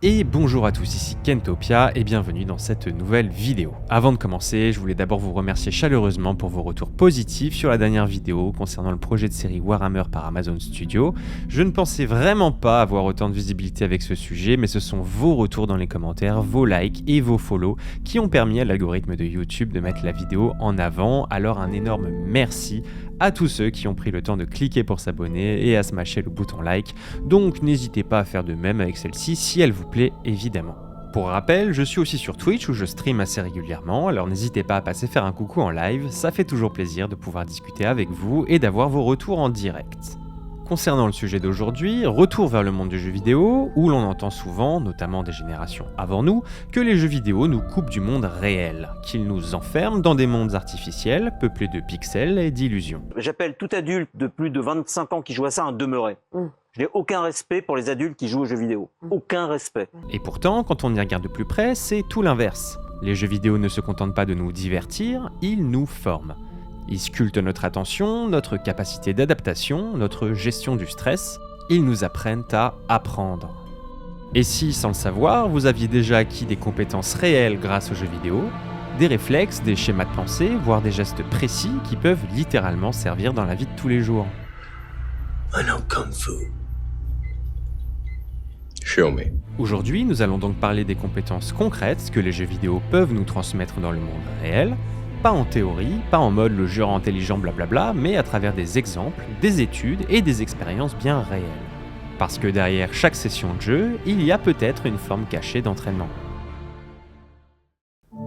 Et bonjour à tous, ici Kentopia et bienvenue dans cette nouvelle vidéo. Avant de commencer, je voulais d'abord vous remercier chaleureusement pour vos retours positifs sur la dernière vidéo concernant le projet de série Warhammer par Amazon Studios. Je ne pensais vraiment pas avoir autant de visibilité avec ce sujet, mais ce sont vos retours dans les commentaires, vos likes et vos follow qui ont permis à l'algorithme de YouTube de mettre la vidéo en avant. Alors un énorme merci à tous ceux qui ont pris le temps de cliquer pour s'abonner et à smasher le bouton like, donc n'hésitez pas à faire de même avec celle-ci si elle vous plaît évidemment. Pour rappel, je suis aussi sur Twitch où je stream assez régulièrement, alors n'hésitez pas à passer faire un coucou en live, ça fait toujours plaisir de pouvoir discuter avec vous et d'avoir vos retours en direct. Concernant le sujet d'aujourd'hui, retour vers le monde du jeu vidéo, où l'on entend souvent, notamment des générations avant nous, que les jeux vidéo nous coupent du monde réel, qu'ils nous enferment dans des mondes artificiels, peuplés de pixels et d'illusions. J'appelle tout adulte de plus de 25 ans qui joue à ça un demeuré. Je n'ai aucun respect pour les adultes qui jouent aux jeux vidéo. Aucun respect. Et pourtant, quand on y regarde de plus près, c'est tout l'inverse. Les jeux vidéo ne se contentent pas de nous divertir, ils nous forment. Ils sculptent notre attention, notre capacité d'adaptation, notre gestion du stress. Ils nous apprennent à apprendre. Et si, sans le savoir, vous aviez déjà acquis des compétences réelles grâce aux jeux vidéo, des réflexes, des schémas de pensée, voire des gestes précis qui peuvent littéralement servir dans la vie de tous les jours. I know Kung Fu. Show me. Aujourd'hui, nous allons donc parler des compétences concrètes que les jeux vidéo peuvent nous transmettre dans le monde réel, pas en théorie, pas en mode le jeu intelligent blablabla, mais à travers des exemples, des études et des expériences bien réelles. Parce que derrière chaque session de jeu, il y a peut-être une forme cachée d'entraînement.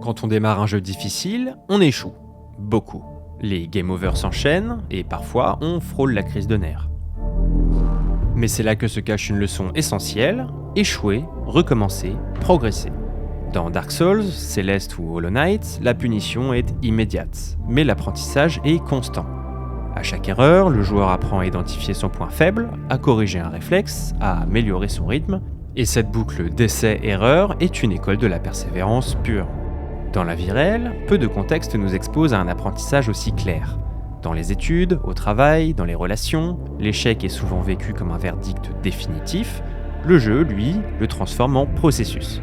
Quand on démarre un jeu difficile, on échoue. Beaucoup. Les game over s'enchaînent et parfois on frôle la crise de nerfs. Mais c'est là que se cache une leçon essentielle, échouer, recommencer, progresser. Dans Dark Souls, Celeste ou Hollow Knight, la punition est immédiate, mais l'apprentissage est constant. À chaque erreur, le joueur apprend à identifier son point faible, à corriger un réflexe, à améliorer son rythme, et cette boucle d'essai-erreur est une école de la persévérance pure. Dans la vie réelle, peu de contextes nous exposent à un apprentissage aussi clair. Dans les études, au travail, dans les relations, l'échec est souvent vécu comme un verdict définitif, le jeu, lui, le transforme en processus.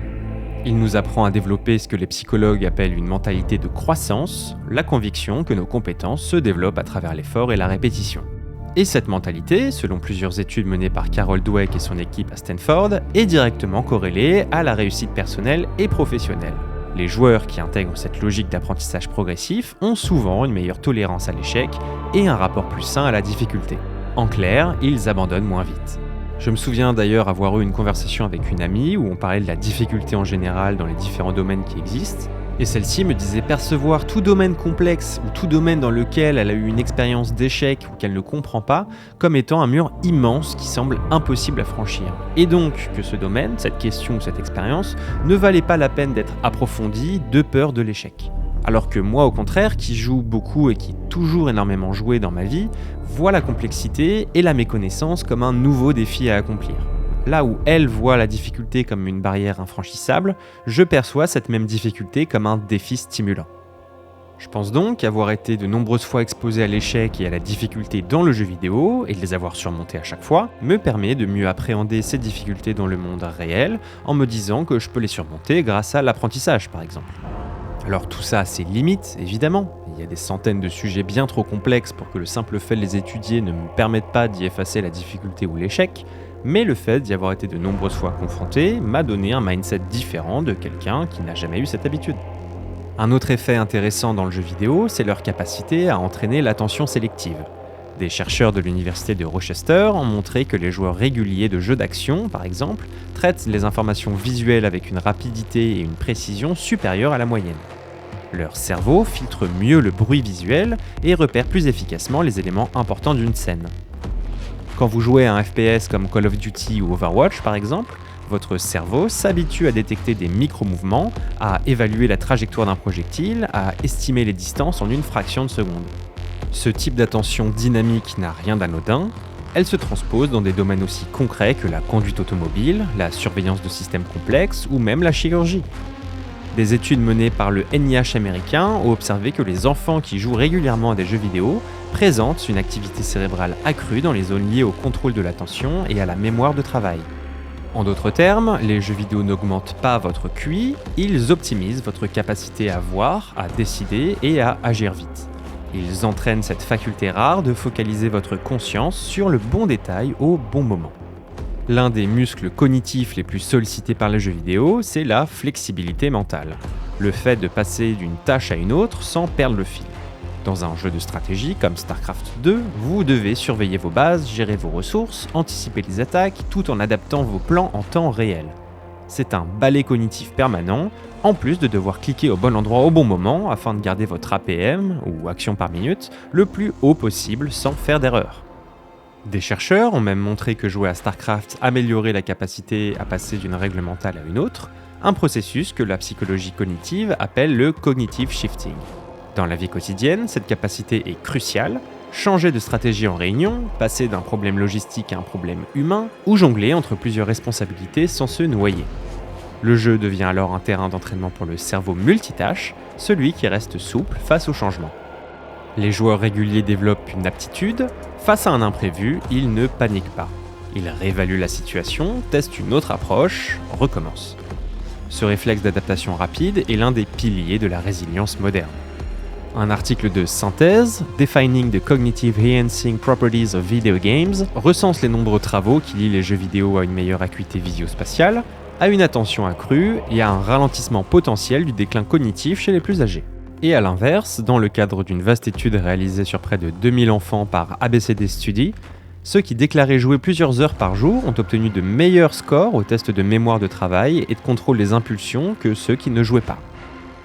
Il nous apprend à développer ce que les psychologues appellent une mentalité de croissance, la conviction que nos compétences se développent à travers l'effort et la répétition. Et cette mentalité, selon plusieurs études menées par Carol Dweck et son équipe à Stanford, est directement corrélée à la réussite personnelle et professionnelle. Les joueurs qui intègrent cette logique d'apprentissage progressif ont souvent une meilleure tolérance à l'échec et un rapport plus sain à la difficulté. En clair, ils abandonnent moins vite. Je me souviens d'ailleurs avoir eu une conversation avec une amie où on parlait de la difficulté en général dans les différents domaines qui existent, et celle-ci me disait percevoir tout domaine complexe ou tout domaine dans lequel elle a eu une expérience d'échec ou qu'elle ne comprend pas comme étant un mur immense qui semble impossible à franchir. Et donc que ce domaine, cette question ou cette expérience ne valait pas la peine d'être approfondie de peur de l'échec. Alors que moi au contraire, qui joue beaucoup et qui ai toujours énormément joué dans ma vie, vois la complexité et la méconnaissance comme un nouveau défi à accomplir. Là où elle voit la difficulté comme une barrière infranchissable, je perçois cette même difficulté comme un défi stimulant. Je pense donc avoir été de nombreuses fois exposé à l'échec et à la difficulté dans le jeu vidéo, et de les avoir surmontés à chaque fois, me permet de mieux appréhender ces difficultés dans le monde réel, en me disant que je peux les surmonter grâce à l'apprentissage par exemple. Alors tout ça a ses limites, évidemment. Il y a des centaines de sujets bien trop complexes pour que le simple fait de les étudier ne me permette pas d'y effacer la difficulté ou l'échec, mais le fait d'y avoir été de nombreuses fois confronté m'a donné un mindset différent de quelqu'un qui n'a jamais eu cette habitude. Un autre effet intéressant dans le jeu vidéo, c'est leur capacité à entraîner l'attention sélective. Des chercheurs de l'université de Rochester ont montré que les joueurs réguliers de jeux d'action, par exemple, traitent les informations visuelles avec une rapidité et une précision supérieures à la moyenne. Leur cerveau filtre mieux le bruit visuel et repère plus efficacement les éléments importants d'une scène. Quand vous jouez à un FPS comme Call of Duty ou Overwatch par exemple, votre cerveau s'habitue à détecter des micro-mouvements, à évaluer la trajectoire d'un projectile, à estimer les distances en une fraction de seconde. Ce type d'attention dynamique n'a rien d'anodin, elle se transpose dans des domaines aussi concrets que la conduite automobile, la surveillance de systèmes complexes ou même la chirurgie. Des études menées par le NIH américain ont observé que les enfants qui jouent régulièrement à des jeux vidéo présentent une activité cérébrale accrue dans les zones liées au contrôle de l'attention et à la mémoire de travail. En d'autres termes, les jeux vidéo n'augmentent pas votre QI, ils optimisent votre capacité à voir, à décider et à agir vite. Ils entraînent cette faculté rare de focaliser votre conscience sur le bon détail au bon moment. L'un des muscles cognitifs les plus sollicités par les jeux vidéo, c'est la flexibilité mentale. Le fait de passer d'une tâche à une autre sans perdre le fil. Dans un jeu de stratégie comme StarCraft 2, vous devez surveiller vos bases, gérer vos ressources, anticiper les attaques, tout en adaptant vos plans en temps réel. C'est un balai cognitif permanent, en plus de devoir cliquer au bon endroit au bon moment afin de garder votre APM, ou action par minute, le plus haut possible sans faire d'erreur. Des chercheurs ont même montré que jouer à StarCraft améliorait la capacité à passer d'une règle mentale à une autre, un processus que la psychologie cognitive appelle le cognitive shifting. Dans la vie quotidienne, cette capacité est cruciale. Changer de stratégie en réunion, passer d'un problème logistique à un problème humain, ou jongler entre plusieurs responsabilités sans se noyer. Le jeu devient alors un terrain d'entraînement pour le cerveau multitâche, celui qui reste souple face au changement. Les joueurs réguliers développent une aptitude. Face à un imprévu, ils ne paniquent pas. Ils réévaluent la situation, testent une autre approche, recommencent. Ce réflexe d'adaptation rapide est l'un des piliers de la résilience moderne. Un article de synthèse, Defining the Cognitive Enhancing Properties of Video Games, recense les nombreux travaux qui lient les jeux vidéo à une meilleure acuité visio-spatiale, à une attention accrue et à un ralentissement potentiel du déclin cognitif chez les plus âgés. Et à l'inverse, dans le cadre d'une vaste étude réalisée sur près de 2000 enfants par ABCD Study, ceux qui déclaraient jouer plusieurs heures par jour ont obtenu de meilleurs scores aux tests de mémoire de travail et de contrôle des impulsions que ceux qui ne jouaient pas.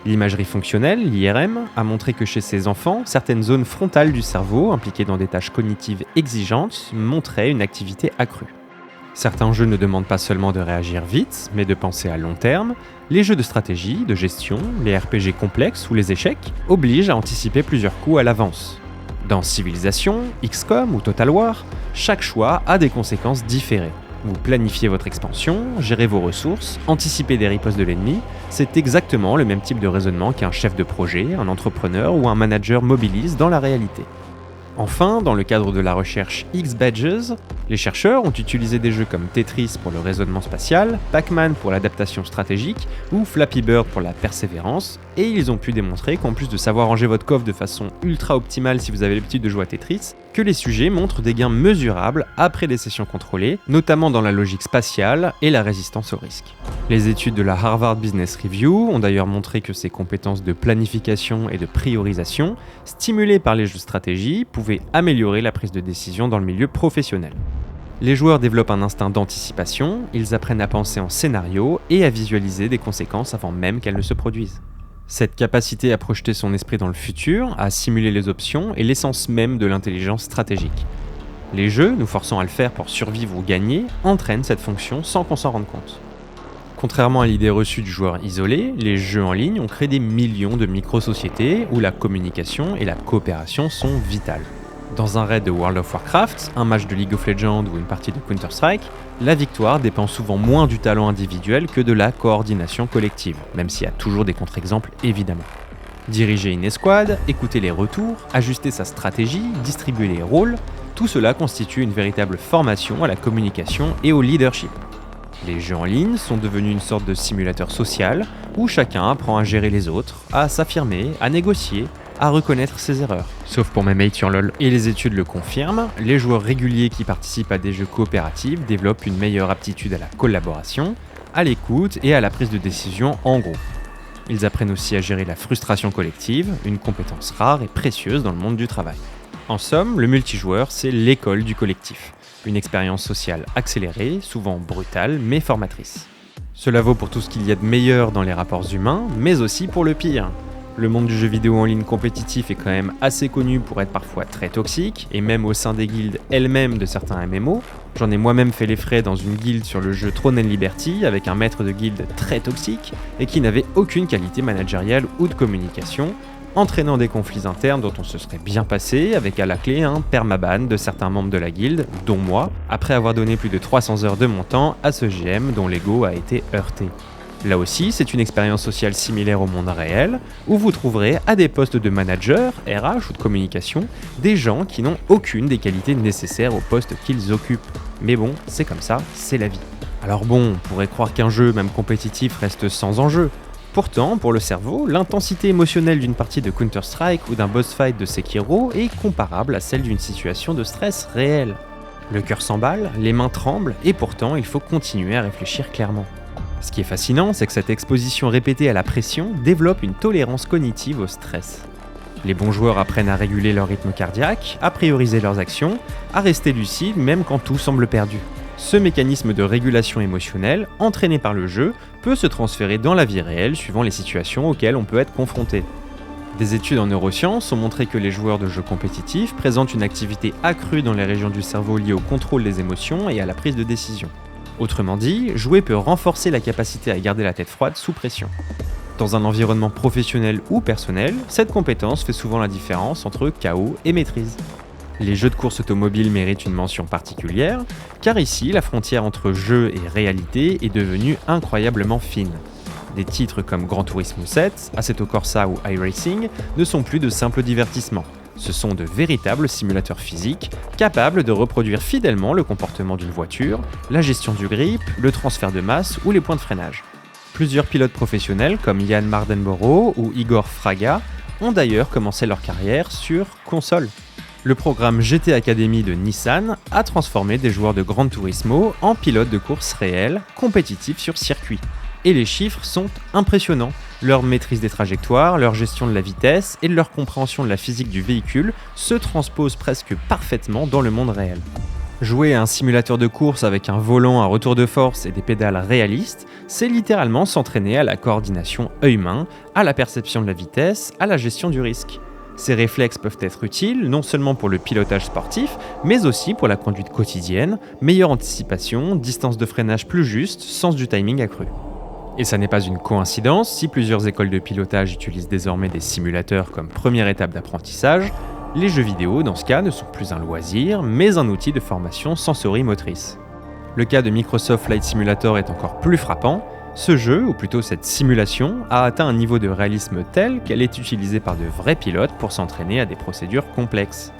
L'imagerie fonctionnelle, l'IRM, a montré que chez ces enfants, certaines zones frontales du cerveau, impliquées dans des tâches cognitives exigeantes, montraient une activité accrue. Certains jeux ne demandent pas seulement de réagir vite, mais de penser à long terme. Les jeux de stratégie, de gestion, les RPG complexes ou les échecs obligent à anticiper plusieurs coups à l'avance. Dans Civilization, XCOM ou Total War, chaque choix a des conséquences différées. Vous planifiez votre expansion, gérez vos ressources, anticipez des ripostes de l'ennemi, c'est exactement le même type de raisonnement qu'un chef de projet, un entrepreneur ou un manager mobilise dans la réalité. Enfin, dans le cadre de la recherche X-Badges, les chercheurs ont utilisé des jeux comme Tetris pour le raisonnement spatial, Pac-Man pour l'adaptation stratégique ou Flappy Bird pour la persévérance, et ils ont pu démontrer qu'en plus de savoir ranger votre coffre de façon ultra optimale si vous avez l'habitude de jouer à Tetris, que les sujets montrent des gains mesurables après des sessions contrôlées, notamment dans la logique spatiale et la résistance au risque. Les études de la Harvard Business Review ont d'ailleurs montré que ces compétences de planification et de priorisation, stimulées par les jeux de stratégie, pouvaient améliorer la prise de décision dans le milieu professionnel. Les joueurs développent un instinct d'anticipation, ils apprennent à penser en scénario et à visualiser des conséquences avant même qu'elles ne se produisent. Cette capacité à projeter son esprit dans le futur, à simuler les options, est l'essence même de l'intelligence stratégique. Les jeux, nous forçant à le faire pour survivre ou gagner, entraînent cette fonction sans qu'on s'en rende compte. Contrairement à l'idée reçue du joueur isolé, les jeux en ligne ont créé des millions de micro-sociétés où la communication et la coopération sont vitales. Dans un raid de World of Warcraft, un match de League of Legends ou une partie de Counter-Strike, la victoire dépend souvent moins du talent individuel que de la coordination collective, même s'il y a toujours des contre-exemples évidemment. Diriger une escouade, écouter les retours, ajuster sa stratégie, distribuer les rôles, tout cela constitue une véritable formation à la communication et au leadership. Les jeux en ligne sont devenus une sorte de simulateur social où chacun apprend à gérer les autres, à s'affirmer, à négocier, à reconnaître ses erreurs. Sauf pour mes mates sur LoL. Et les études le confirment, les joueurs réguliers qui participent à des jeux coopératifs développent une meilleure aptitude à la collaboration, à l'écoute et à la prise de décision en groupe. Ils apprennent aussi à gérer la frustration collective, une compétence rare et précieuse dans le monde du travail. En somme, le multijoueur, c'est l'école du collectif. Une expérience sociale accélérée, souvent brutale, mais formatrice. Cela vaut pour tout ce qu'il y a de meilleur dans les rapports humains, mais aussi pour le pire. Le monde du jeu vidéo en ligne compétitif est quand même assez connu pour être parfois très toxique, et même au sein des guildes elles-mêmes de certains MMO. J'en ai moi-même fait les frais dans une guilde sur le jeu Throne and Liberty avec un maître de guilde très toxique et qui n'avait aucune qualité managériale ou de communication, entraînant des conflits internes dont on se serait bien passé, avec à la clé un permaban de certains membres de la guilde, dont moi, après avoir donné plus de 300 heures de mon temps à ce GM dont l'ego a été heurté. Là aussi, c'est une expérience sociale similaire au monde réel, où vous trouverez à des postes de manager, RH ou de communication, des gens qui n'ont aucune des qualités nécessaires au poste qu'ils occupent. Mais bon, c'est comme ça, c'est la vie. Alors bon, on pourrait croire qu'un jeu, même compétitif, reste sans enjeu. Pourtant, pour le cerveau, l'intensité émotionnelle d'une partie de Counter-Strike ou d'un boss fight de Sekiro est comparable à celle d'une situation de stress réelle. Le cœur s'emballe, les mains tremblent, et pourtant il faut continuer à réfléchir clairement. Ce qui est fascinant, c'est que cette exposition répétée à la pression développe une tolérance cognitive au stress. Les bons joueurs apprennent à réguler leur rythme cardiaque, à prioriser leurs actions, à rester lucides même quand tout semble perdu. Ce mécanisme de régulation émotionnelle, entraîné par le jeu, peut se transférer dans la vie réelle suivant les situations auxquelles on peut être confronté. Des études en neurosciences ont montré que les joueurs de jeux compétitifs présentent une activité accrue dans les régions du cerveau liées au contrôle des émotions et à la prise de décision. Autrement dit, jouer peut renforcer la capacité à garder la tête froide sous pression. Dans un environnement professionnel ou personnel, cette compétence fait souvent la différence entre chaos et maîtrise. Les jeux de course automobile méritent une mention particulière, car ici, la frontière entre jeu et réalité est devenue incroyablement fine. Des titres comme Gran Turismo 7, Assetto Corsa ou iRacing ne sont plus de simples divertissements. Ce sont de véritables simulateurs physiques, capables de reproduire fidèlement le comportement d'une voiture, la gestion du grip, le transfert de masse ou les points de freinage. Plusieurs pilotes professionnels comme Jan Mardenborough ou Igor Fraga ont d'ailleurs commencé leur carrière sur console. Le programme GT Academy de Nissan a transformé des joueurs de Gran Turismo en pilotes de course réels, compétitifs sur circuit. Et les chiffres sont impressionnants. Leur maîtrise des trajectoires, leur gestion de la vitesse et leur compréhension de la physique du véhicule se transposent presque parfaitement dans le monde réel. Jouer à un simulateur de course avec un volant à retour de force et des pédales réalistes, c'est littéralement s'entraîner à la coordination œil-main, à la perception de la vitesse, à la gestion du risque. Ces réflexes peuvent être utiles non seulement pour le pilotage sportif, mais aussi pour la conduite quotidienne, meilleure anticipation, distance de freinage plus juste, sens du timing accru. Et ça n'est pas une coïncidence si plusieurs écoles de pilotage utilisent désormais des simulateurs comme première étape d'apprentissage. Les jeux vidéo, dans ce cas, ne sont plus un loisir, mais un outil de formation sensorimotrice. Le cas de Microsoft Flight Simulator est encore plus frappant. Ce jeu, ou plutôt cette simulation, a atteint un niveau de réalisme tel qu'elle est utilisée par de vrais pilotes pour s'entraîner à des procédures complexes.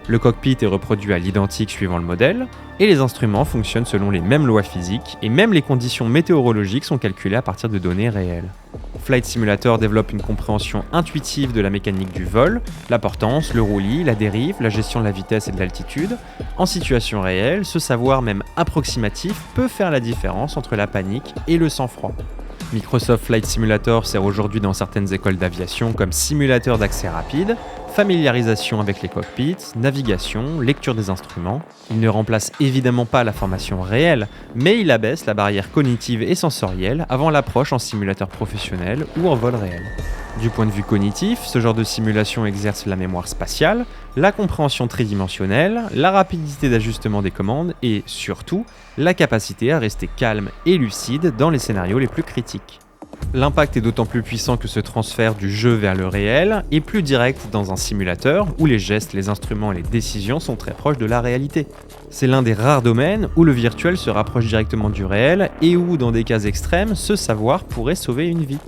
Le cockpit est reproduit à l'identique suivant le modèle, et les instruments fonctionnent selon les mêmes lois physiques, et même les conditions météorologiques sont calculées à partir de données réelles. Flight Simulator développe une compréhension intuitive de la mécanique du vol, la portance, le roulis, la dérive, la gestion de la vitesse et de l'altitude. En situation réelle, ce savoir même approximatif peut faire la différence entre la panique et le sang-froid. Microsoft Flight Simulator sert aujourd'hui dans certaines écoles d'aviation comme simulateur d'accès rapide, familiarisation avec les cockpits, navigation, lecture des instruments. Il ne remplace évidemment pas la formation réelle, mais il abaisse la barrière cognitive et sensorielle avant l'approche en simulateur professionnel ou en vol réel. Du point de vue cognitif, ce genre de simulation exerce la mémoire spatiale, la compréhension tridimensionnelle, la rapidité d'ajustement des commandes et, surtout, la capacité à rester calme et lucide dans les scénarios les plus critiques. L'impact est d'autant plus puissant que ce transfert du jeu vers le réel est plus direct dans un simulateur où les gestes, les instruments et les décisions sont très proches de la réalité. C'est l'un des rares domaines où le virtuel se rapproche directement du réel et où, dans des cas extrêmes, ce savoir pourrait sauver une vie.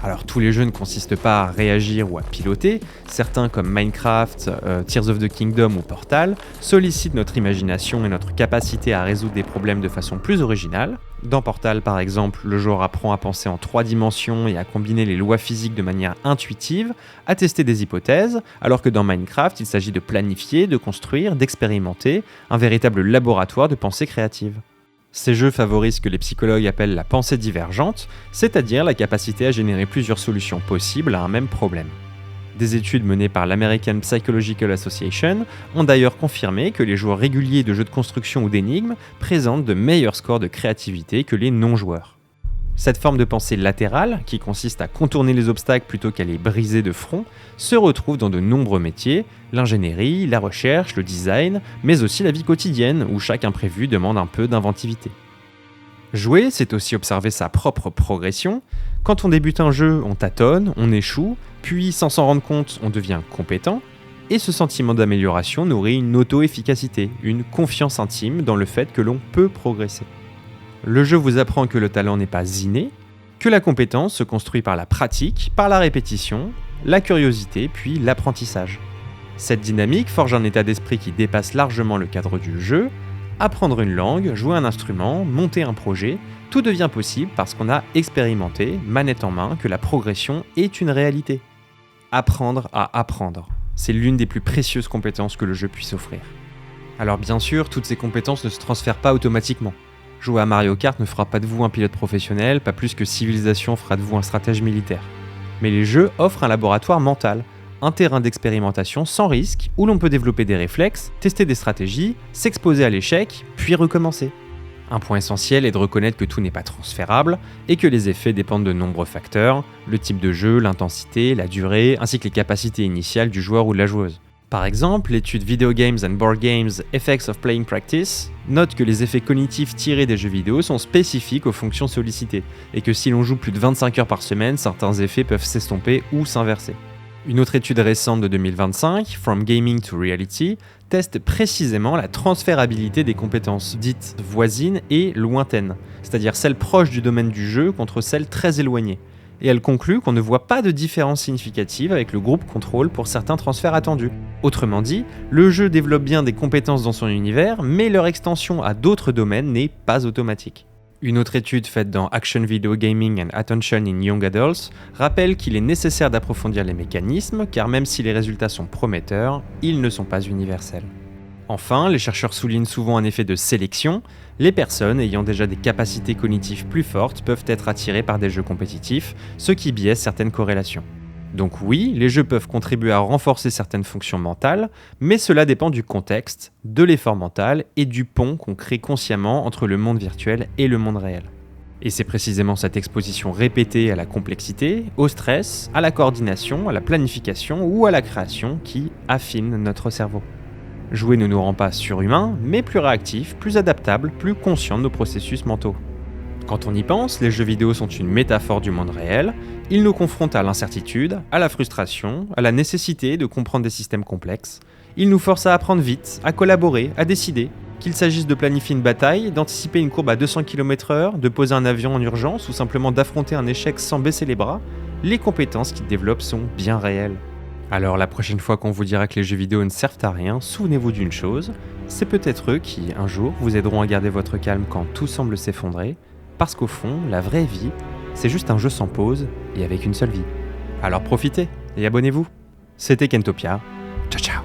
Alors tous les jeux ne consistent pas à réagir ou à piloter, certains comme Minecraft, Tears of the Kingdom ou Portal sollicitent notre imagination et notre capacité à résoudre des problèmes de façon plus originale. Dans Portal par exemple, le joueur apprend à penser en 3 dimensions et à combiner les lois physiques de manière intuitive, à tester des hypothèses, alors que dans Minecraft il s'agit de planifier, de construire, d'expérimenter, un véritable laboratoire de pensée créative. Ces jeux favorisent ce que les psychologues appellent la pensée divergente, c'est-à-dire la capacité à générer plusieurs solutions possibles à un même problème. Des études menées par l'American Psychological Association ont d'ailleurs confirmé que les joueurs réguliers de jeux de construction ou d'énigmes présentent de meilleurs scores de créativité que les non-joueurs. Cette forme de pensée latérale, qui consiste à contourner les obstacles plutôt qu'à les briser de front, se retrouve dans de nombreux métiers, l'ingénierie, la recherche, le design, mais aussi la vie quotidienne, où chaque imprévu demande un peu d'inventivité. Jouer, c'est aussi observer sa propre progression. Quand on débute un jeu, on tâtonne, on échoue, puis sans s'en rendre compte, on devient compétent, et ce sentiment d'amélioration nourrit une auto-efficacité, une confiance intime dans le fait que l'on peut progresser. Le jeu vous apprend que le talent n'est pas inné, que la compétence se construit par la pratique, par la répétition, la curiosité, puis l'apprentissage. Cette dynamique forge un état d'esprit qui dépasse largement le cadre du jeu. Apprendre une langue, jouer un instrument, monter un projet, tout devient possible parce qu'on a expérimenté, manette en main, que la progression est une réalité. Apprendre à apprendre, c'est l'une des plus précieuses compétences que le jeu puisse offrir. Alors bien sûr, toutes ces compétences ne se transfèrent pas automatiquement. Jouer à Mario Kart ne fera pas de vous un pilote professionnel, pas plus que Civilization fera de vous un stratège militaire. Mais les jeux offrent un laboratoire mental, un terrain d'expérimentation sans risque, où l'on peut développer des réflexes, tester des stratégies, s'exposer à l'échec, puis recommencer. Un point essentiel est de reconnaître que tout n'est pas transférable, et que les effets dépendent de nombreux facteurs, le type de jeu, l'intensité, la durée, ainsi que les capacités initiales du joueur ou de la joueuse. Par exemple, l'étude Video Games and Board Games Effects of Playing Practice note que les effets cognitifs tirés des jeux vidéo sont spécifiques aux fonctions sollicitées, et que si l'on joue plus de 25 heures par semaine, certains effets peuvent s'estomper ou s'inverser. Une autre étude récente de 2025, From Gaming to Reality, teste précisément la transférabilité des compétences dites voisines et lointaines, c'est-à-dire celles proches du domaine du jeu contre celles très éloignées. Et elle conclut qu'on ne voit pas de différence significative avec le groupe contrôle pour certains transferts attendus. Autrement dit, le jeu développe bien des compétences dans son univers, mais leur extension à d'autres domaines n'est pas automatique. Une autre étude faite dans Action Video Gaming and Attention in Young Adults rappelle qu'il est nécessaire d'approfondir les mécanismes, car même si les résultats sont prometteurs, ils ne sont pas universels. Enfin, les chercheurs soulignent souvent un effet de sélection. Les personnes ayant déjà des capacités cognitives plus fortes peuvent être attirées par des jeux compétitifs, ce qui biaise certaines corrélations. Donc oui, les jeux peuvent contribuer à renforcer certaines fonctions mentales, mais cela dépend du contexte, de l'effort mental et du pont qu'on crée consciemment entre le monde virtuel et le monde réel. Et c'est précisément cette exposition répétée à la complexité, au stress, à la coordination, à la planification ou à la création qui affine notre cerveau. Jouer ne nous rend pas surhumains, mais plus réactifs, plus adaptables, plus conscients de nos processus mentaux. Quand on y pense, les jeux vidéo sont une métaphore du monde réel. Ils nous confrontent à l'incertitude, à la frustration, à la nécessité de comprendre des systèmes complexes. Ils nous forcent à apprendre vite, à collaborer, à décider. Qu'il s'agisse de planifier une bataille, d'anticiper une courbe à 200 km/h, de poser un avion en urgence ou simplement d'affronter un échec sans baisser les bras, les compétences qu'ils développent sont bien réelles. Alors la prochaine fois qu'on vous dira que les jeux vidéo ne servent à rien, souvenez-vous d'une chose, c'est peut-être eux qui, un jour, vous aideront à garder votre calme quand tout semble s'effondrer, parce qu'au fond, la vraie vie, c'est juste un jeu sans pause et avec une seule vie. Alors profitez et abonnez-vous. C'était Kentopia. Ciao ciao.